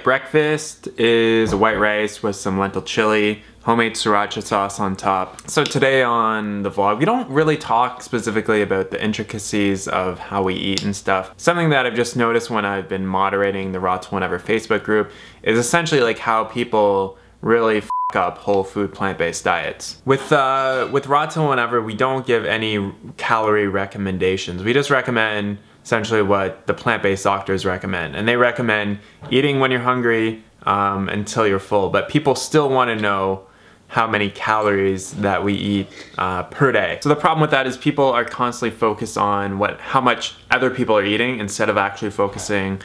breakfast is white rice with some lentil chili, homemade sriracha sauce on top. So today on the vlog, we don't really talk specifically about the intricacies of how we eat and stuff. Something that I've just noticed when I've been moderating the Raw to Whenever Facebook group is essentially like how people really f up whole food plant-based diets. With Raw to Whenever, we don't give any calorie recommendations. We just recommend essentially what the plant-based doctors recommend, and they recommend eating when you're hungry until you're full, but people still want to know how many calories that we eat per day. So the problem with that is people are constantly focused on how much other people are eating instead of actually focusing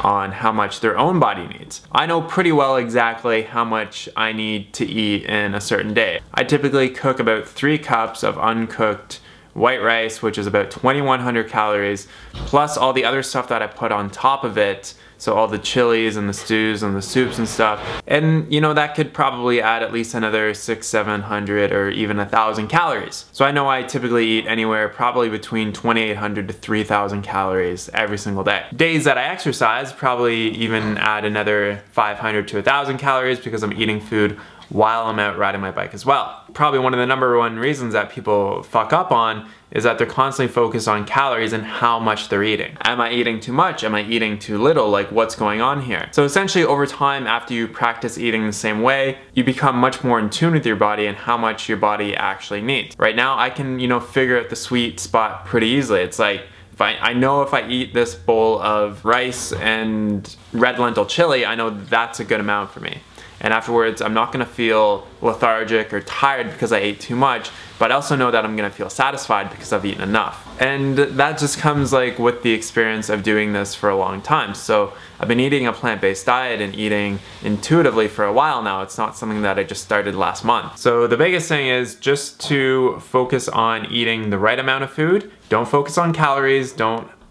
on how much their own body needs. I know pretty well exactly how much I need to eat in a certain day. I typically cook about 3 cups of uncooked white rice, which is about 2,100 calories, plus all the other stuff that I put on top of it. So all the chilies and the stews and the soups and stuff. And you know, that could probably add at least another 600-700 or even 1,000 calories. So I know I typically eat anywhere probably between 2,800 to 3,000 calories every single day. Days that I exercise probably even add another 500 to 1,000 calories because I'm eating food while I'm out riding my bike as well. Probably one of the #1 reasons that people fuck up on is that they're constantly focused on calories and how much they're eating. Am I eating too much? Am I eating too little? Like, what's going on here? So essentially over time, after you practice eating the same way, you become much more in tune with your body and how much your body actually needs. Right now, I can, you know, figure out the sweet spot pretty easily. It's like, I know if I eat this bowl of rice and red lentil chili, I know that's a good amount for me. And afterwards, I'm not gonna feel lethargic or tired because I ate too much, but I also know that I'm gonna feel satisfied because I've eaten enough. And that just comes like with the experience of doing this for a long time. So I've been eating a plant-based diet and eating intuitively for a while now. It's not something that I just started last month. So the biggest thing is just to focus on eating the right amount of food. Don't focus on calories.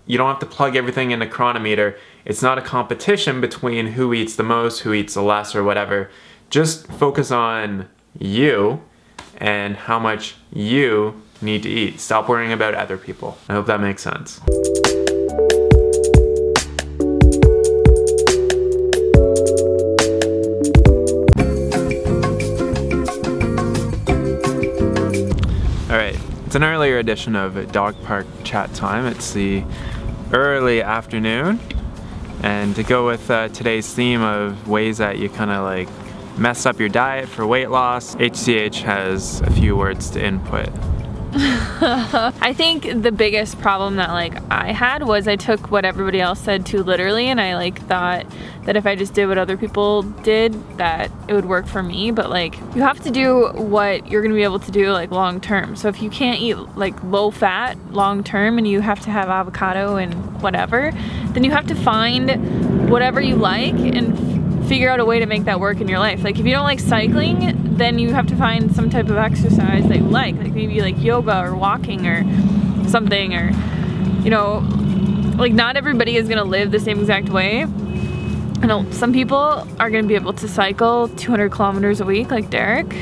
You don't have to plug everything in a chronometer. It's not a competition between who eats the most, who eats the less, or whatever. Just focus on you and how much you need to eat. Stop worrying about other people. I hope that makes sense. Alright, it's an earlier edition of Dog Park Chat Time. It's the early afternoon. And to go with today's theme of ways that you kind of like mess up your diet for weight loss, HCH has a few words to input. I think the biggest problem that like I had was I took what everybody else said too literally, and I like thought that if I just did what other people did that it would work for me. But like, you have to do what you're gonna be able to do like long term. So if you can't eat like low fat long term and you have to have avocado and whatever, then you have to find whatever you like and figure out a way to make that work in your life. Like if you don't like cycling, then you have to find some type of exercise that you like maybe like yoga or walking or something, or you know, like not everybody is gonna live the same exact way. I know some people are gonna be able to cycle 200 kilometers a week like Derek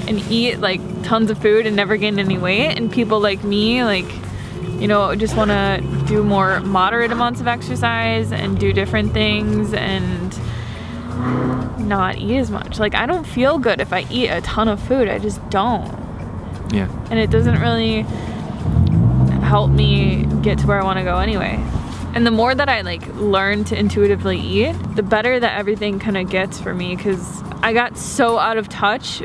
and eat like tons of food and never gain any weight, and people like me, like, you know, just want to do more moderate amounts of exercise and do different things and not eat as much. Like, I don't feel good if I eat a ton of food. I just don't. Yeah. And it doesn't really help me get to where I want to go anyway. And the more that I like learn to intuitively eat, the better that everything kind of gets for me, because I got so out of touch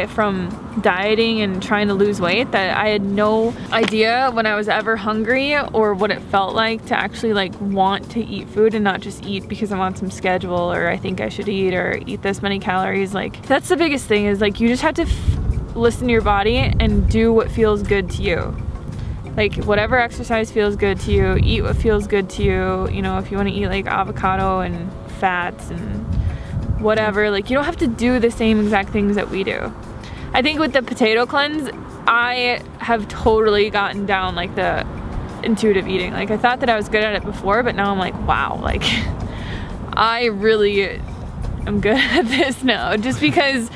from dieting and trying to lose weight that I had no idea when I was ever hungry or what it felt like to actually like want to eat food and not just eat because I'm on some schedule or I think I should eat or eat this many calories. Like, that's the biggest thing, is like you just have to listen to your body and do what feels good to you. Like, whatever exercise feels good to you, eat what feels good to you. You know, if you want to eat like avocado and fats and whatever, like you don't have to do the same exact things that we do. I think with the potato cleanse, I have totally gotten down like the intuitive eating. Like, I thought that I was good at it before, but now I'm like, wow, like I really am good at this now, just because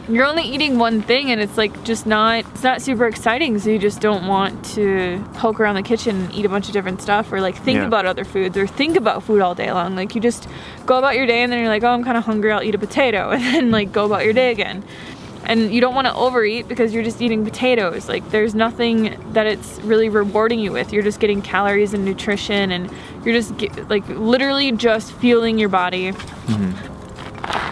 you're only eating one thing, and it's like just not, it's not super exciting, so you just don't want to poke around the kitchen and eat a bunch of different stuff, or like think about other foods, or think about food all day long. Like you just go about your day and then you're like, oh, I'm kind of hungry, I'll eat a potato, and then like go about your day again. And you don't want to overeat because you're just eating potatoes. Like there's nothing that it's really rewarding you with. You're just getting calories and nutrition, and you're just like literally just fueling your body.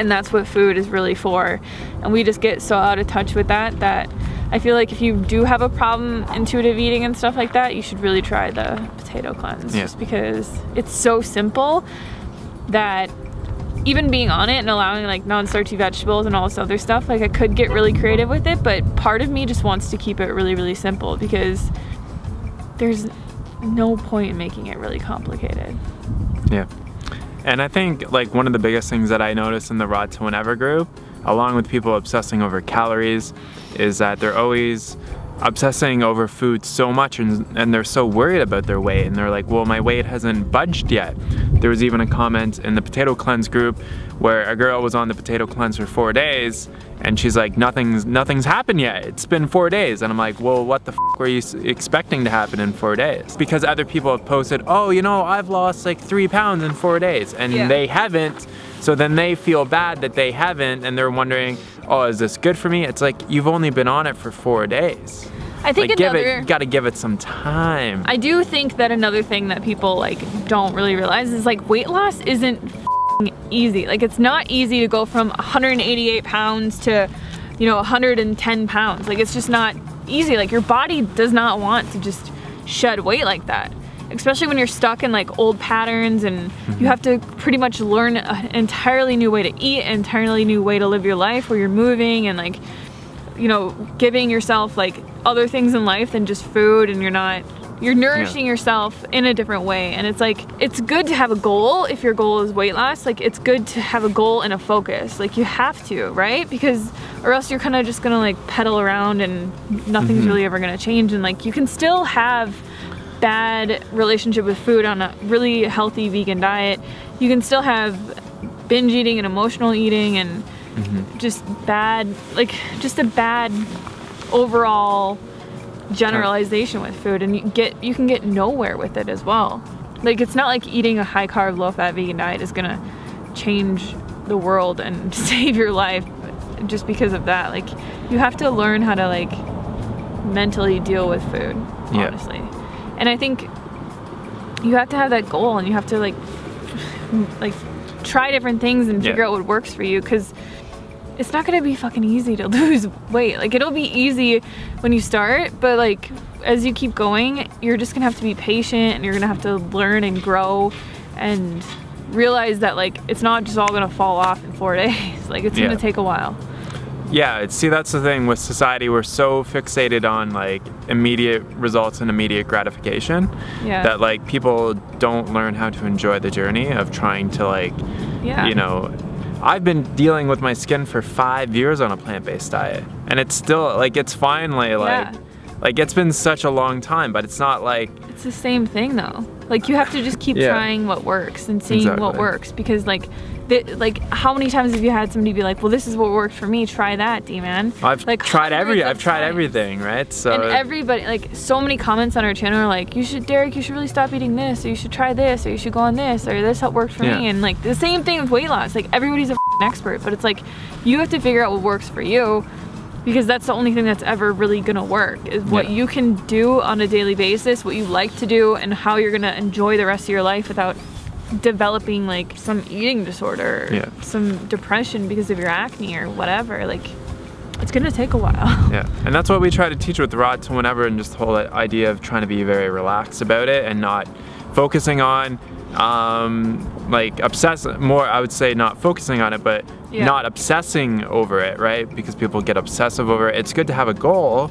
And that's what food is really for. And we just get so out of touch with that that I feel like if you do have a problem intuitive eating and stuff like that, you should really try the potato cleanse. Just because it's so simple that even being on it and allowing like non-starchy vegetables and all this other stuff, like I could get really creative with it, but part of me just wants to keep it really, really simple because there's no point in making it really complicated. Yeah. And I think like one of the biggest things that I notice in the Raw to Whenever group, along with people obsessing over calories, is that they're always obsessing over food so much, and they're so worried about their weight, and they're like, well, my weight hasn't budged yet. There was even a comment in the potato cleanse group where a girl was on the potato cleanse for 4 days, and she's like, nothing's happened yet, it's been 4 days. And I'm like, well, what the f were you expecting to happen in 4 days? Because other people have posted, oh, you know, I've lost like 3 pounds in 4 days, and they haven't. So then they feel bad that they haven't, and they're wondering, oh, is this good for me? It's like, you've only been on it for 4 days. I think like, you gotta give it some time. I do think that another thing that people like don't really realize is like weight loss isn't easy. Like it's not easy to go from 188 pounds to, you know, 110 pounds. Like it's just not easy. Like your body does not want to just shed weight like that. Especially when you're stuck in like old patterns, and you have to pretty much learn an entirely new way to eat, an entirely new way to live your life where you're moving and like, you know, giving yourself like other things in life than just food, and you're nourishing yourself in a different way. And it's like, it's good to have a goal if your goal is weight loss. Like it's good to have a goal and a focus. Like you have to, right? Because or else you're kind of just gonna like pedal around and nothing's really ever gonna change. And like you can still have bad relationship with food on a really healthy vegan diet. You can still have binge eating and emotional eating and just bad, like just a bad overall generalization with food, and you can get nowhere with it as well. Like it's not like eating a high carb, low fat vegan diet is gonna change the world and save your life just because of that. Like you have to learn how to like mentally deal with food, honestly. And I think you have to have that goal, and you have to like try different things and figure out what works for you, because it's not gonna be fucking easy to lose weight. Like it'll be easy when you start, but like as you keep going, you're just gonna have to be patient, and you're gonna have to learn and grow and realize that like it's not just all gonna fall off in 4 days. Like it's gonna take a while. Yeah, see, that's the thing with society. We're so fixated on like immediate results and immediate gratification that like people don't learn how to enjoy the journey of trying to like, you know, I've been dealing with my skin for 5 years on a plant-based diet, and it's still like, it's finally like it's been such a long time, but it's not like, it's the same thing though. Like you have to just keep trying what works and seeing what works, because like how many times have you had somebody be like, well, this is what worked for me, try that, D-man. I've like tried everything, right? So and everybody, like so many comments on our channel are like, Derek, you should really stop eating this, or you should try this, or you should go on this, or this helped work for me. And like the same thing with weight loss. Like everybody's a expert, but it's like you have to figure out what works for you, because that's the only thing that's ever really gonna work, is what you can do on a daily basis, what you like to do, and how you're gonna enjoy the rest of your life without developing like some eating disorder or some depression because of your acne or whatever. Like it's gonna take a while. Yeah, and that's what we try to teach with Raw to Whenever, and just the whole idea of trying to be very relaxed about it and not focusing on like I would say not focusing on it, but not obsessing over it, right? Because people get obsessive over it. It's good to have a goal,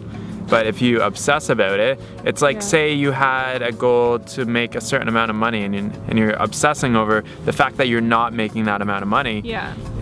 but if you obsess about it, it's like say you had a goal to make a certain amount of money, and you're obsessing over the fact that you're not making that amount of money,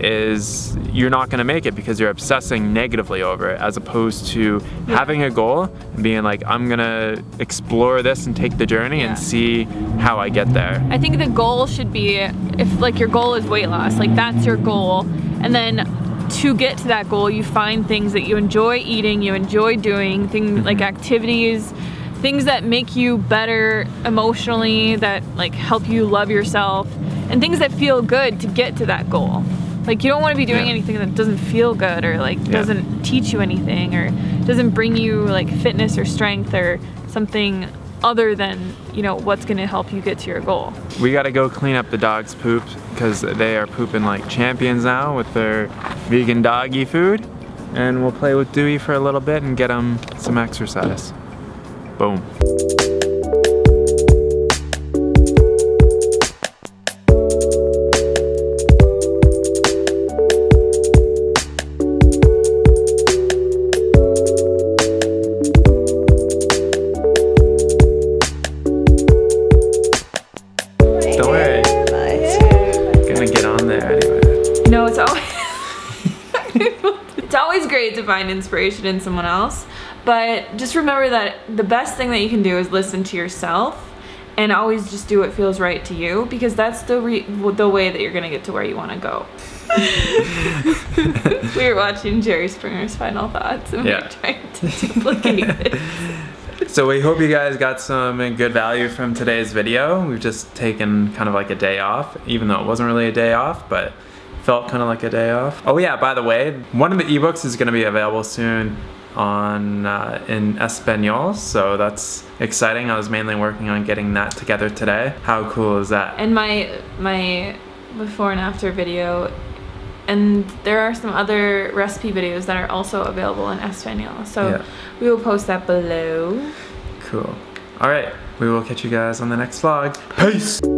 is you're not gonna make it because you're obsessing negatively over it, as opposed to having a goal and being like, I'm gonna explore this and take the journey and see how I get there. I think the goal should be, if like your goal is weight loss, like that's your goal, and then to get to that goal, you find things that you enjoy eating, you enjoy doing, things like activities, things that make you better emotionally, that like help you love yourself, and things that feel good to get to that goal. Like you don't want to be doing anything that doesn't feel good, or like doesn't teach you anything, or doesn't bring you like fitness or strength or something other than, you know, what's gonna help you get to your goal. We gotta go clean up the dogs' poop because they are pooping like champions now with their vegan doggy food. And we'll play with Dewey for a little bit and get them some exercise. Boom. It's always great to find inspiration in someone else, but just remember that the best thing that you can do is listen to yourself and always just do what feels right to you, because that's the way that you're gonna get to where you want to go. We were watching Jerry Springer's Final Thoughts and we were trying to duplicate it. So we hope you guys got some good value from today's video. We've just taken kind of like a day off, even though it wasn't really a day off, but felt kind of like a day off. Oh yeah, by the way, one of the ebooks is going to be available soon on in Espanol, so that's exciting. I was mainly working on getting that together today. How cool is that? And my before and after video, and there are some other recipe videos that are also available in Espanol, so we will post that below. Cool. All right, we will catch you guys on the next vlog. Peace!